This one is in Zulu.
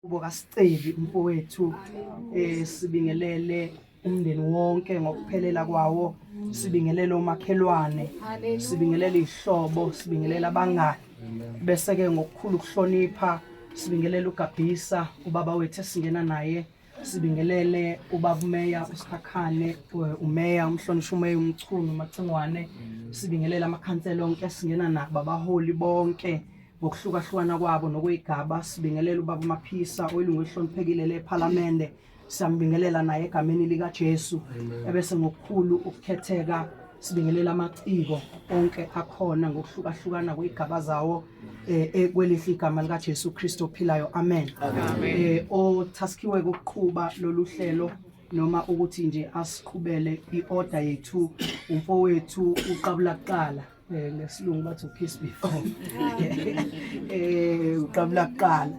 Ubokasiceli mfowethu sibingelele umndeni wonke ngokuphelela kwawo, sibingelele omakhelwane, sibingelele izihlobo, sibingelele abangani, bese ke ngokukhulu ukuhlonipha sibingelele uGabisa ubaba wethu esingena naye, sibingelele ubaba umeya uSikhakhane, umeya umhlonishwa umeya uMchunu Macingwane, sibingelele amakhansela onke esingena nabo abaholi bonke ngokuhlukahlukana kwabo nokwegaba, sibingelele ubaba Maphisa oyilungu elihloniphekile lePhalamende, siyambingelela naye egameni lika Jesu. Ebese ngokukhulu ukukhetheka sibingelela amaciko onke akhona ngokuhlukahlukana kwegaba zawo kwelihle igama lika Jesu Kristu ophilayo, amen. Othaskiwe ukuqhuba lolu hlelo noma ukuthi nje asiqhubele iorder yethu umfowethu uqabula kuqala ngesilungu bathi kiss before uqabula kuqala